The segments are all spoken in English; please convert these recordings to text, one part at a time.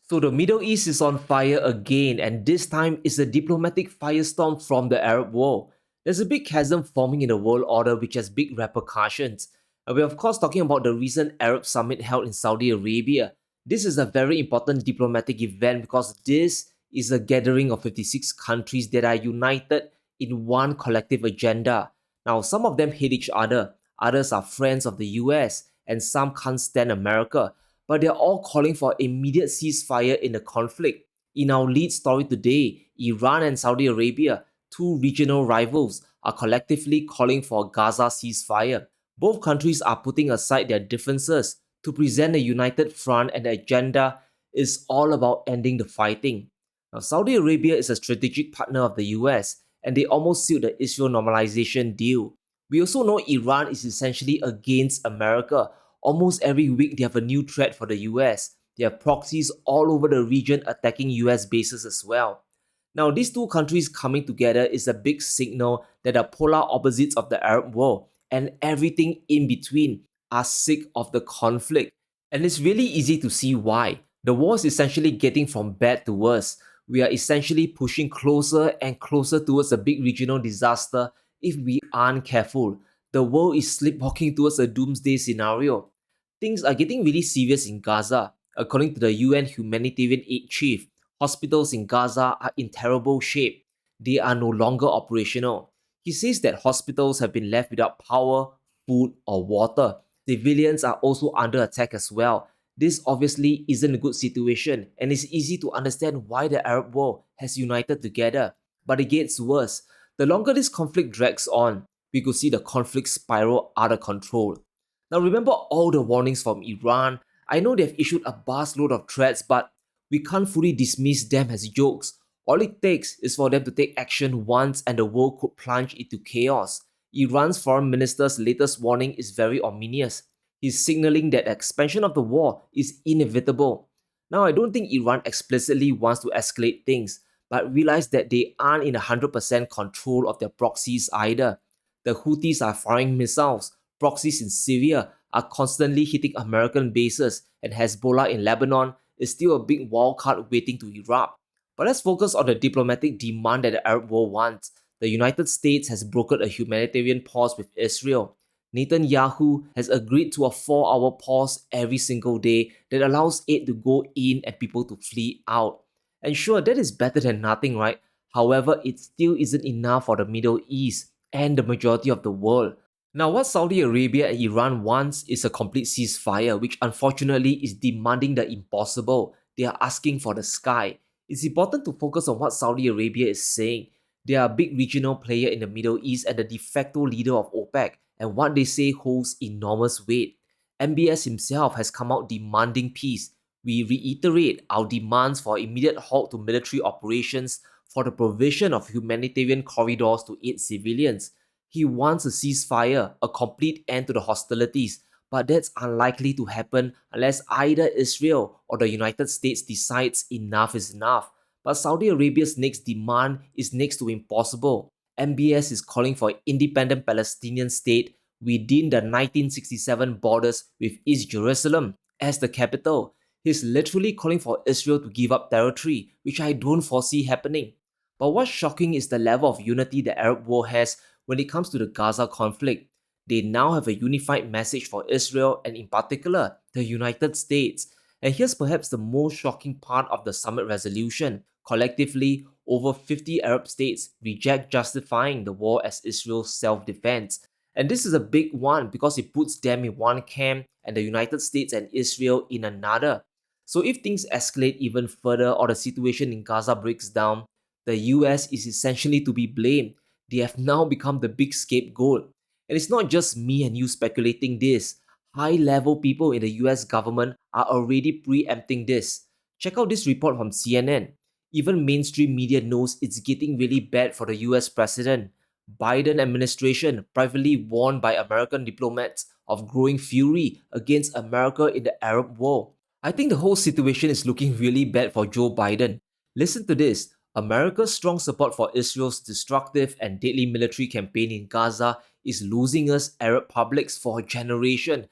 So the Middle East is on fire again, and this time it's a diplomatic firestorm from the Arab world. There's a big chasm forming in the world order which has big repercussions. And we're of course talking about the recent Arab summit held in Saudi Arabia. This is a very important diplomatic event because this is a gathering of 56 countries that are united in one collective agenda. Now, some of them hate each other, others are friends of the US, and some can't stand America, but they're all calling for immediate ceasefire in the conflict. In our lead story today, Iran and Saudi Arabia, two regional rivals, are collectively calling for a Gaza ceasefire. Both countries are putting aside their differences to present a united front, and the agenda is all about ending the fighting. Now, Saudi Arabia is a strategic partner of the US, and they almost sealed the Israel normalization deal. We also know Iran is essentially against America. Almost every week, they have a new threat for the US. They have proxies all over the region attacking US bases as well. Now, these two countries coming together is a big signal that the polar opposites of the Arab world and everything in between are sick of the conflict. And it's really easy to see why. The war is essentially getting from bad to worse. We are essentially pushing closer and closer towards a big regional disaster if we aren't careful. The world is sleepwalking towards a doomsday scenario. Things are getting really serious in Gaza. According to the UN humanitarian aid chief, hospitals in Gaza are in terrible shape. They are no longer operational. He says that hospitals have been left without power, food, or water. Civilians are also under attack as well. This obviously isn't a good situation, and it's easy to understand why the Arab world has united together. But it gets worse. The longer this conflict drags on, we could see the conflict spiral out of control. Now, remember all the warnings from Iran. I know they've issued a vast load of threats, but we can't fully dismiss them as jokes. All it takes is for them to take action once and the world could plunge into chaos. Iran's foreign minister's latest warning is very ominous. He's signaling that expansion of the war is inevitable. Now, I don't think Iran explicitly wants to escalate things, but realize that they aren't in 100% control of their proxies either. The Houthis are firing missiles, proxies in Syria are constantly hitting American bases, and Hezbollah in Lebanon is still a big wildcard waiting to erupt. But let's focus on the diplomatic demand that the Arab world wants. The United States has brokered a humanitarian pause with Israel. Netanyahu has agreed to a 4-hour pause every single day that allows aid to go in and people to flee out. And sure, that is better than nothing, right? However, it still isn't enough for the Middle East and the majority of the world. Now, what Saudi Arabia and Iran wants is a complete ceasefire, which unfortunately is demanding the impossible. They are asking for the sky. It's important to focus on what Saudi Arabia is saying. They are a big regional player in the Middle East and the de facto leader of OPEC, and what they say holds enormous weight. MBS himself has come out demanding peace. We reiterate our demands for immediate halt to military operations, for the provision of humanitarian corridors to aid civilians. He wants a ceasefire, a complete end to the hostilities, but that's unlikely to happen unless either Israel or the United States decides enough is enough. But Saudi Arabia's next demand is next to impossible. MBS is calling for an independent Palestinian state within the 1967 borders with East Jerusalem as the capital. He's literally calling for Israel to give up territory, which I don't foresee happening. But what's shocking is the level of unity the Arab world has when it comes to the Gaza conflict. They now have a unified message for Israel and, in particular, the United States. And here's perhaps the most shocking part of the summit resolution. Collectively, over 50 Arab states reject justifying the war as Israel's self-defense. And this is a big one because it puts them in one camp and the United States and Israel in another. So if things escalate even further or the situation in Gaza breaks down, the US is essentially to be blamed. They have now become the big scapegoat. And it's not just me and you speculating this. High-level people in the US government are already preempting this. Check out this report from CNN. Even mainstream media knows it's getting really bad for the US president. Biden administration privately warned by American diplomats of growing fury against America in the Arab world. I think the whole situation is looking really bad for Joe Biden. Listen to this. America's strong support for Israel's destructive and deadly military campaign in Gaza is losing us Arab publics for a generation.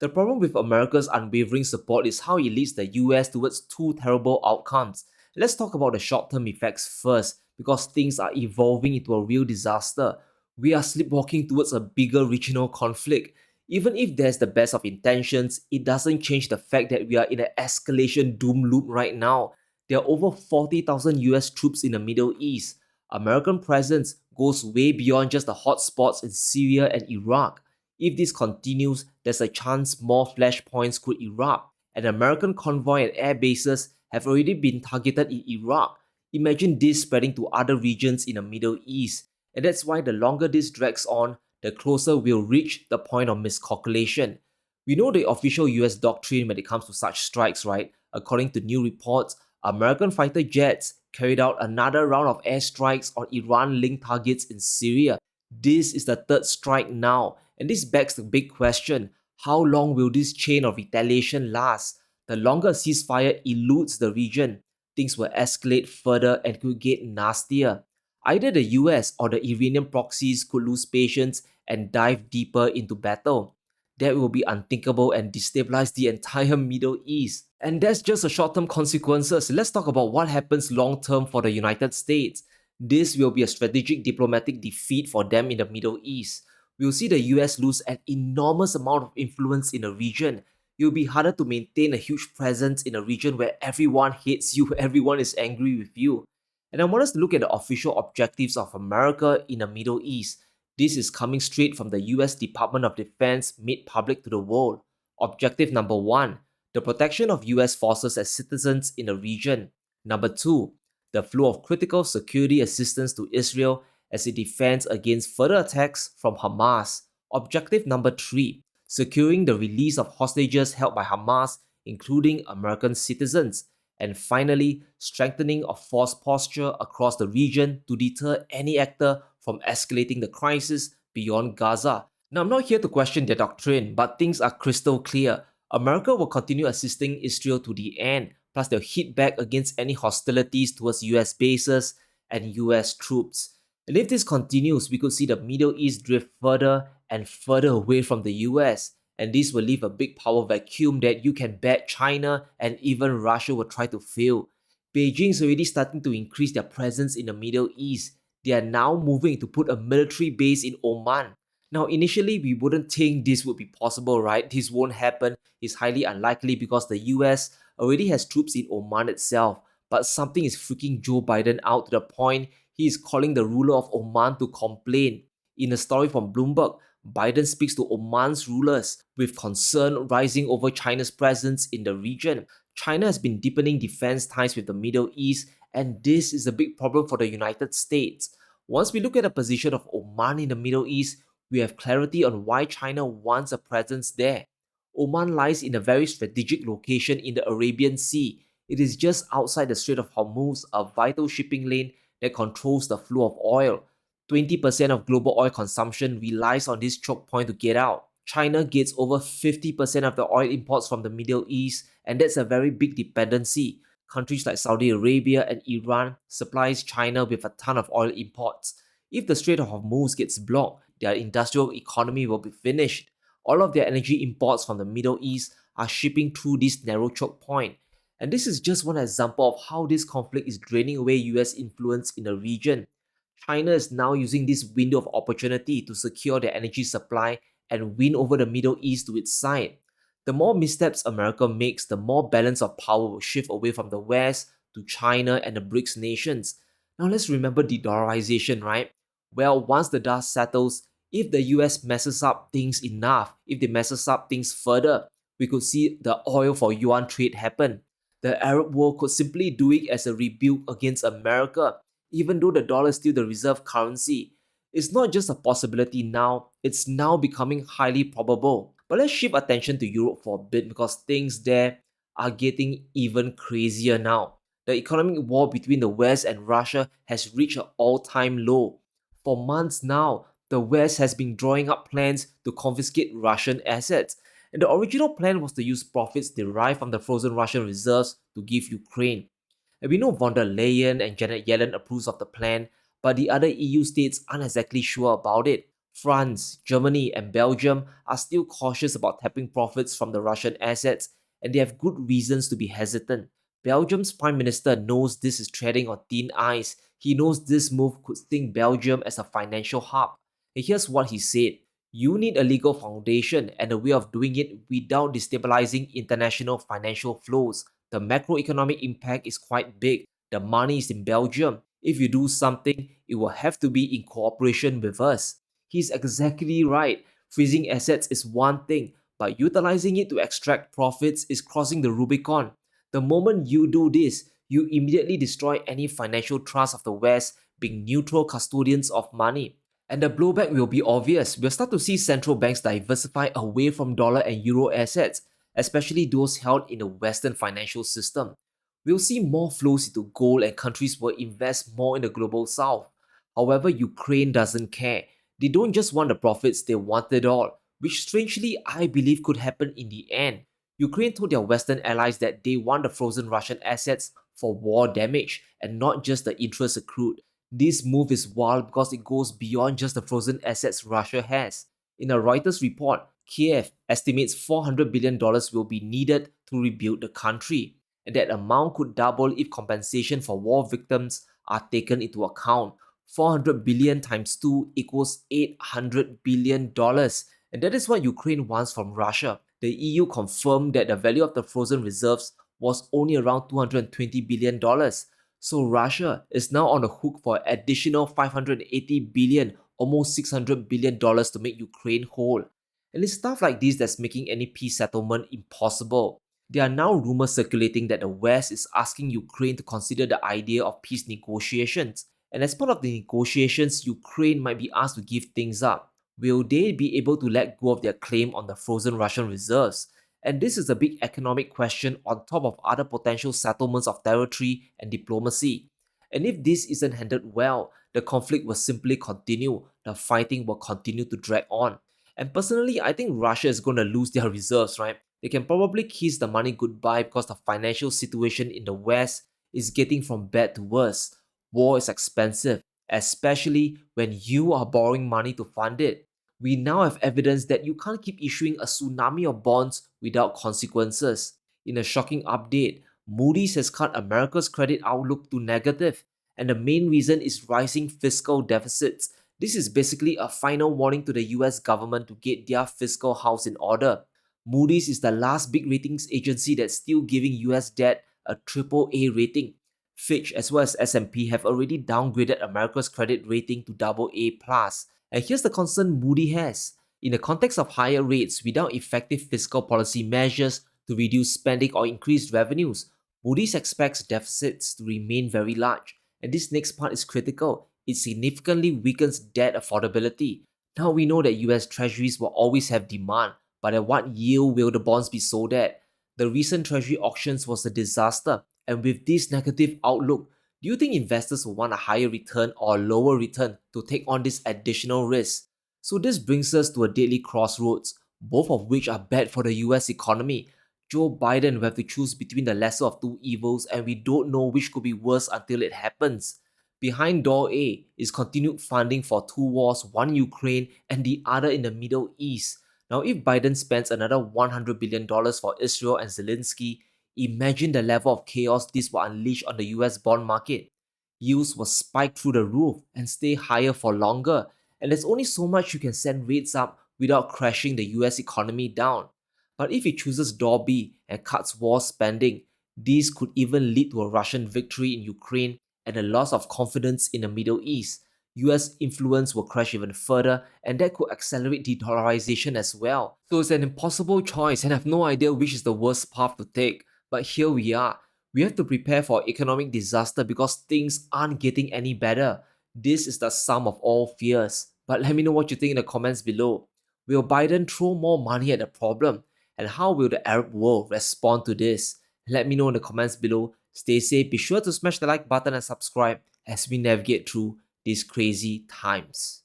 The problem with America's unwavering support is how it leads the US towards two terrible outcomes. Let's talk about the short-term effects first, because things are evolving into a real disaster. We are sleepwalking towards a bigger regional conflict. Even if there's the best of intentions, it doesn't change the fact that we are in an escalation doom loop right now. There are over 40,000 US troops in the Middle East. American presence goes way beyond just the hotspots in Syria and Iraq. If this continues, there's a chance more flashpoints could erupt. An American convoy and air bases have already been targeted in Iraq. Imagine this spreading to other regions in the Middle East. And that's why the longer this drags on, the closer we'll reach the point of miscalculation. We know the official US doctrine when it comes to such strikes, right? According to new reports, American fighter jets carried out another round of airstrikes on Iran-linked targets in Syria. This is the third strike now, and this begs the big question: how long will this chain of retaliation last? The longer a ceasefire eludes the region, things will escalate further and could get nastier. Either the US or the Iranian proxies could lose patience and dive deeper into battle. That will be unthinkable and destabilize the entire Middle East. And that's just the short-term consequences. Let's talk about what happens long-term for the United States. This will be a strategic diplomatic defeat for them in the Middle East. We'll see the US lose an enormous amount of influence in the region. It will be harder to maintain a huge presence in a region where everyone hates you, everyone is angry with you. And I want us to look at the official objectives of America in the Middle East. This is coming straight from the US Department of Defense made public to the world. Objective number 1: the protection of US forces and citizens in the region. Number 2: the flow of critical security assistance to Israel as it defends against further attacks from Hamas. Objective number 3: securing the release of hostages held by Hamas, including American citizens. And finally, strengthening of force posture across the region to deter any actor from escalating the crisis beyond Gaza. Now, I'm not here to question their doctrine, but things are crystal clear. America will continue assisting Israel to the end, plus they'll hit back against any hostilities towards US bases and US troops. And if this continues, we could see the Middle East drift further and further away from the US. And this will leave a big power vacuum that you can bet China and even Russia will try to fill. Beijing is already starting to increase their presence in the Middle East. They are now moving to put a military base in Oman. Now, initially, we wouldn't think this would be possible, right? This won't happen. It's highly unlikely because the US already has troops in Oman itself. But something is freaking Joe Biden out to the point he is calling the ruler of Oman to complain. In a story from Bloomberg, Biden speaks to Oman's rulers with concern rising over China's presence in the region. China has been deepening defense ties with the Middle East, and this is a big problem for the United States. Once we look at the position of Oman in the Middle East, we have clarity on why China wants a presence there. Oman lies in a very strategic location in the Arabian Sea. It is just outside the Strait of Hormuz, a vital shipping lane that controls the flow of oil. 20% of global oil consumption relies on this choke point to get out. China gets over 50% of the oil imports from the Middle East, and that's a very big dependency. Countries like Saudi Arabia and Iran supplies China with a ton of oil imports. If the Strait of Hormuz gets blocked, their industrial economy will be finished. All of their energy imports from the Middle East are shipping through this narrow choke point. And this is just one example of how this conflict is draining away US influence in the region. China is now using this window of opportunity to secure their energy supply and win over the Middle East to its side. The more missteps America makes, the more balance of power will shift away from the West to China and the BRICS nations. Now let's remember de-dollarization, right? Well, once the dust settles, if the US messes up things enough, if they messes up things further, we could see the oil for yuan trade happen. The Arab world could simply do it as a rebuke against America, even though the dollar is still the reserve currency. It's not just a possibility now, it's now becoming highly probable. But let's shift attention to Europe for a bit because things there are getting even crazier now. The economic war between the West and Russia has reached an all-time low. For months now, the West has been drawing up plans to confiscate Russian assets. And the original plan was to use profits derived from the frozen Russian reserves to give Ukraine. And we know von der Leyen and Janet Yellen approves of the plan, but the other EU states aren't exactly sure about it. France, Germany, and Belgium are still cautious about tapping profits from the Russian assets, and they have good reasons to be hesitant. Belgium's Prime Minister knows this is treading on thin ice. He knows this move could sting Belgium as a financial hub. And here's what he said: you need a legal foundation and a way of doing it without destabilizing international financial flows. The macroeconomic impact is quite big. The money is in Belgium. If you do something, it will have to be in cooperation with us. He's exactly right. Freezing assets is one thing, but utilizing it to extract profits is crossing the Rubicon. The moment you do this, you immediately destroy any financial trust of the West being neutral custodians of money. And the blowback will be obvious. We'll start to see central banks diversify away from dollar and euro assets, especially those held in the Western financial system. We'll see more flows into gold and countries will invest more in the global south. However, Ukraine doesn't care. They don't just want the profits, they want it all, which strangely I believe could happen in the end. Ukraine told their Western allies that they want the frozen Russian assets for war damage and not just the interest accrued. This move is wild because it goes beyond just the frozen assets Russia has. In a Reuters report, Kiev estimates $400 billion will be needed to rebuild the country, and that amount could double if compensation for war victims are taken into account. 400 billion times 2 equals $800 billion, and that is what Ukraine wants from Russia. The EU confirmed that the value of the frozen reserves was only around $220 billion. So Russia is now on the hook for additional 580 billion, almost $600 billion to make Ukraine whole. And it's stuff like this that's making any peace settlement impossible. There are now rumors circulating that the West is asking Ukraine to consider the idea of peace negotiations. And as part of the negotiations, Ukraine might be asked to give things up. Will they be able to let go of their claim on the frozen Russian reserves? And this is a big economic question on top of other potential settlements of territory and diplomacy. And if this isn't handled well, the conflict will simply continue, the fighting will continue to drag on. And personally, I think Russia is going to lose their reserves, right? They can probably kiss the money goodbye because the financial situation in the West is getting from bad to worse. War is expensive, especially when you are borrowing money to fund it. We now have evidence that you can't keep issuing a tsunami of bonds without consequences. In a shocking update, Moody's has cut America's credit outlook to negative, and the main reason is rising fiscal deficits. This is basically a final warning to the US government to get their fiscal house in order. Moody's is the last big ratings agency that's still giving US debt a AAA rating. Fitch as well as S&P have already downgraded America's credit rating to AA+. And here's the concern Moody has. In the context of higher rates without effective fiscal policy measures to reduce spending or increase revenues, Moody's expects deficits to remain very large. And this next part is critical. It significantly weakens debt affordability. Now we know that US treasuries will always have demand, but at what yield will the bonds be sold at? The recent treasury auctions was a disaster, and with this negative outlook, do you think investors will want a higher return or a lower return to take on this additional risk? So this brings us to a deadly crossroads, both of which are bad for the US economy. Joe Biden will have to choose between the lesser of two evils, and we don't know which could be worse until it happens. Behind door A is continued funding for two wars, one in Ukraine and the other in the Middle East. Now, if Biden spends another $100 billion for Israel and Zelensky, imagine the level of chaos this will unleash on the US bond market. Yields will spike through the roof and stay higher for longer, and there's only so much you can send rates up without crashing the US economy down. But if he chooses door B and cuts war spending, this could even lead to a Russian victory in Ukraine and a loss of confidence in the Middle East. US influence will crash even further, and that could accelerate de-dollarization as well. So it's an impossible choice, and I have no idea which is the worst path to take. But here we are. We have to prepare for economic disaster because things aren't getting any better. This is the sum of all fears. But let me know what you think in the comments below. Will Biden throw more money at the problem? And how will the Arab world respond to this? Let me know in the comments below. Stay safe, be sure to smash the like button and subscribe as we navigate through these crazy times.